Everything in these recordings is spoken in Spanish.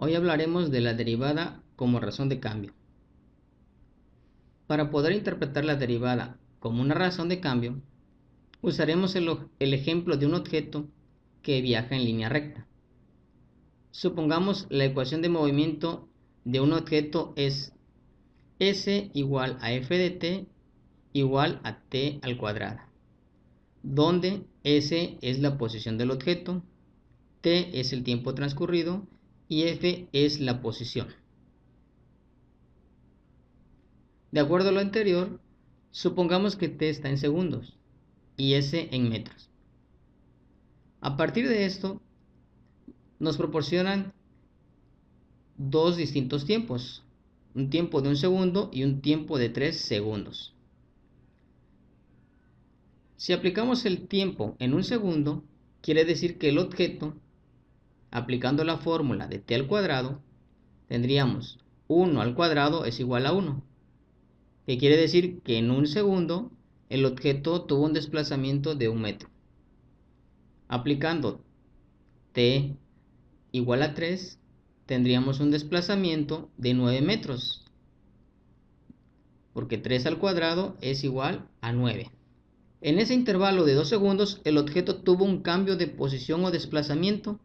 Hoy hablaremos de la derivada como razón de cambio. Para poder interpretar la derivada como una razón de cambio, usaremos el ejemplo de un objeto que viaja en línea recta. Supongamos la ecuación de movimiento de un objeto es S igual a f de t igual a t al cuadrado, donde S es la posición del objeto, t es el tiempo transcurrido y f es la posición. De acuerdo a lo anterior, supongamos que t está en segundos y s en metros. A partir de esto, nos proporcionan dos distintos tiempos, un tiempo de 1 segundo y un tiempo de 3 segundos. Si aplicamos el tiempo en 1 segundo, quiere decir que el objeto, aplicando la fórmula de t al cuadrado, tendríamos 1 al cuadrado es igual a 1, que quiere decir que en 1 segundo el objeto tuvo un desplazamiento de 1 metro. Aplicando t igual a 3, tendríamos un desplazamiento de 9 metros, porque 3 al cuadrado es igual a 9. En ese intervalo de 2 segundos, el objeto tuvo un cambio de posición o desplazamiento,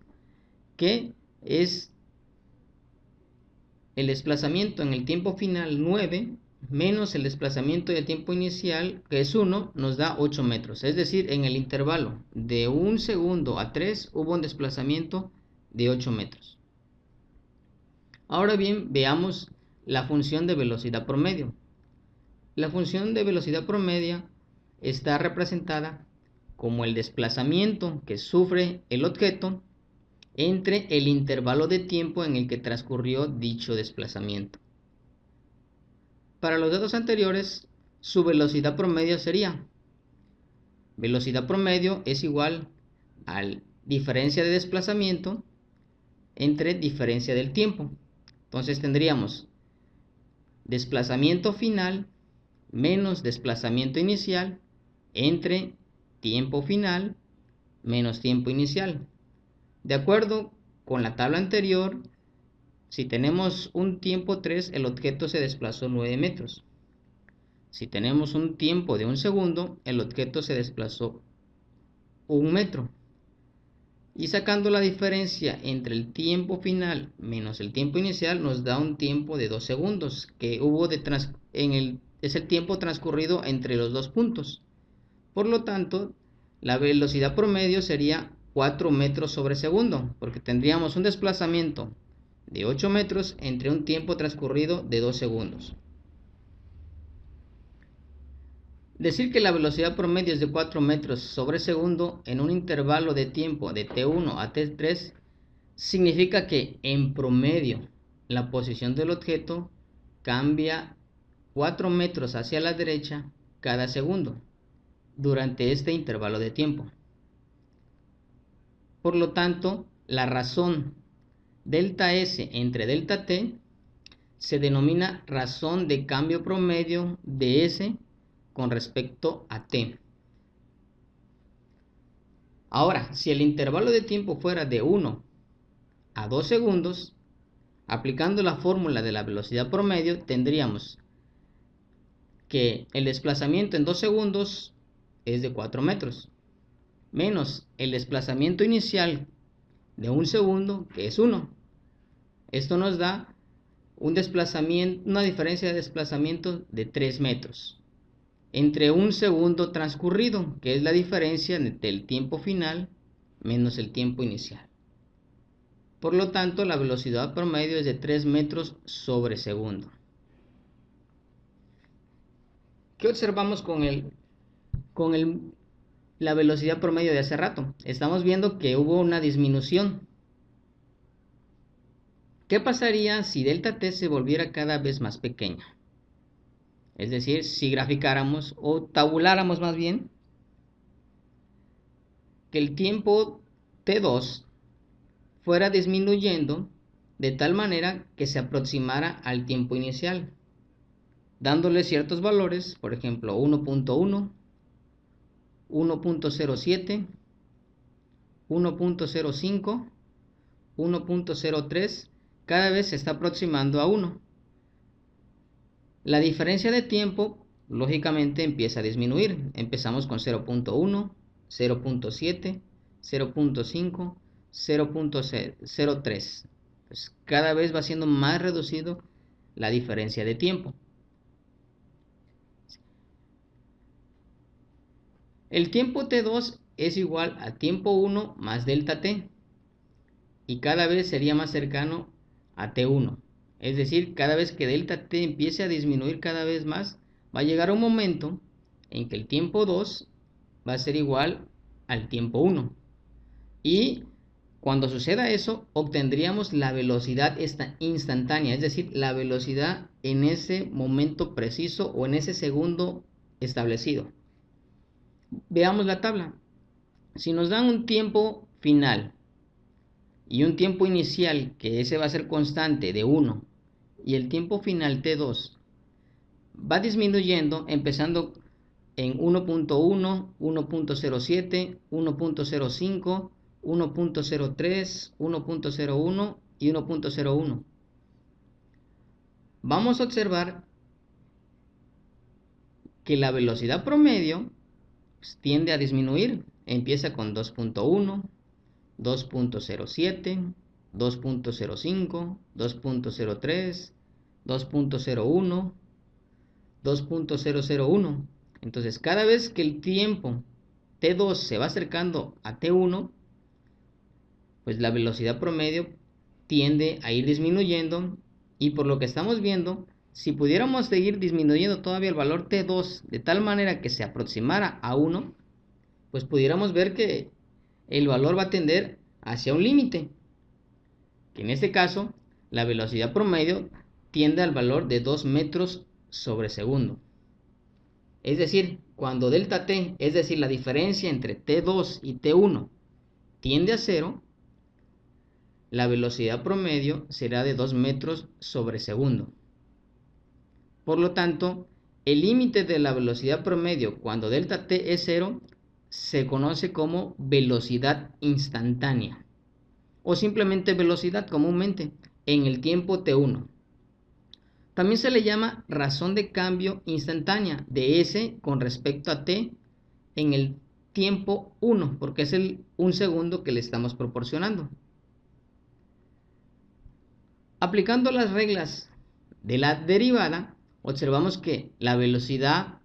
que es el desplazamiento en el tiempo final 9, menos el desplazamiento del tiempo inicial, que es 1, nos da 8 metros. Es decir, en el intervalo de 1 segundo a 3 hubo un desplazamiento de 8 metros. Ahora bien, veamos la función de velocidad promedio. La función de velocidad promedio está representada como el desplazamiento que sufre el objeto entre el intervalo de tiempo en el que transcurrió dicho desplazamiento. Para los datos anteriores, su velocidad promedio sería velocidad promedio es igual a diferencia de desplazamiento entre diferencia del tiempo. Entonces tendríamos desplazamiento final menos desplazamiento inicial entre tiempo final menos tiempo inicial. De acuerdo con la tabla anterior, si tenemos un tiempo 3, el objeto se desplazó 9 metros. Si tenemos un tiempo de 1 segundo, el objeto se desplazó 1 metro. Y sacando la diferencia entre el tiempo final menos el tiempo inicial, nos da un tiempo de 2 segundos, que es el tiempo transcurrido entre los dos puntos. Por lo tanto, la velocidad promedio sería 4 metros sobre segundo, porque tendríamos un desplazamiento de 8 metros entre un tiempo transcurrido de 2 segundos. Decir que la velocidad promedio es de 4 metros sobre segundo en un intervalo de tiempo de t1 a t3 significa que en promedio la posición del objeto cambia 4 metros hacia la derecha cada segundo durante este intervalo de tiempo. Por lo tanto, la razón delta S entre delta T se denomina razón de cambio promedio de S con respecto a T. Ahora, si el intervalo de tiempo fuera de 1 a 2 segundos, aplicando la fórmula de la velocidad promedio, tendríamos que el desplazamiento en 2 segundos es de 4 metros, menos el desplazamiento inicial de 1 segundo, que es 1. Esto nos da una diferencia de desplazamiento de 3 metros entre 1 segundo transcurrido, que es la diferencia entre el tiempo final menos el tiempo inicial. Por lo tanto, la velocidad promedio es de 3 metros sobre segundo. ¿Qué observamos con la velocidad promedio de hace rato? Estamos viendo que hubo una disminución. ¿Qué pasaría si delta t se volviera cada vez más pequeña? Es decir, si graficáramos o tabuláramos más bien que el tiempo t2 fuera disminuyendo de tal manera que se aproximara al tiempo inicial, dándole ciertos valores, por ejemplo 1.1, 1.07, 1.05, 1.03 cada vez se está aproximando a 1. La diferencia de tiempo, lógicamente, empieza a disminuir. Empezamos con 0.1, 0.7, 0.5, 0.03. Pues cada vez va siendo más reducido la diferencia de tiempo. El tiempo T2 es igual a tiempo 1 más delta T, y cada vez sería más cercano a T1. Es decir, cada vez que delta T empiece a disminuir cada vez más, va a llegar un momento en que el tiempo 2 va a ser igual al tiempo 1. Y cuando suceda eso, obtendríamos la velocidad instantánea, es decir, la velocidad en ese momento preciso o en ese segundo establecido. Veamos la tabla. Si nos dan un tiempo final y un tiempo inicial, que ese va a ser constante de 1, y el tiempo final T2 va disminuyendo, empezando en 1.1, 1.07, 1.05, 1.03, 1.01 y 1.01. Vamos a observar que la velocidad promedio tiende a disminuir. Empieza con 2.1, 2.07, 2.05, 2.03, 2.01, 2.001. Entonces, cada vez que el tiempo T2 se va acercando a T1, pues la velocidad promedio tiende a ir disminuyendo, y por lo que estamos viendo, si pudiéramos seguir disminuyendo todavía el valor T2 de tal manera que se aproximara a 1, pues pudiéramos ver que el valor va a tender hacia un límite, que en este caso la velocidad promedio tiende al valor de 2 metros sobre segundo. Es decir, cuando delta T, es decir, la diferencia entre T2 y T1 tiende a 0, la velocidad promedio será de 2 metros sobre segundo. Por lo tanto, el límite de la velocidad promedio cuando delta T es 0 se conoce como velocidad instantánea, o simplemente velocidad comúnmente, en el tiempo T1. También se le llama razón de cambio instantánea de S con respecto a T en el tiempo 1, porque es un segundo que le estamos proporcionando. Aplicando las reglas de la derivada, observamos que la velocidad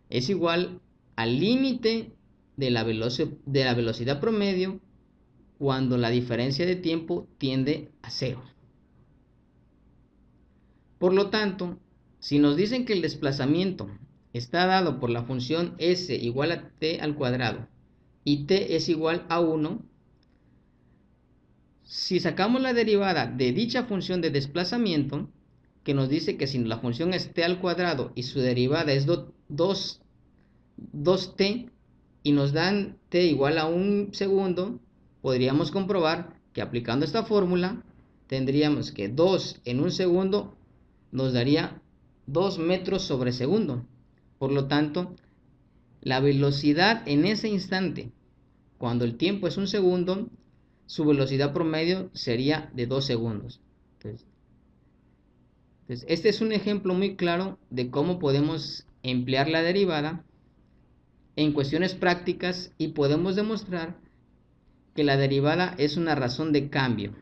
es igual al límite de la velocidad promedio cuando la diferencia de tiempo tiende a 0. Por lo tanto, si nos dicen que el desplazamiento está dado por la función s igual a t al cuadrado y t es igual a 1, si sacamos la derivada de dicha función de desplazamiento, que nos dice que si la función es t al cuadrado y su derivada es 2t y nos dan t igual a 1 segundo, podríamos comprobar que aplicando esta fórmula tendríamos que 2 en 1 segundo nos daría 2 metros sobre segundo. Por lo tanto, la velocidad en ese instante, cuando el tiempo es 1 segundo, su velocidad promedio sería de 2 segundos. Entonces, este es un ejemplo muy claro de cómo podemos emplear la derivada en cuestiones prácticas, y podemos demostrar que la derivada es una razón de cambio.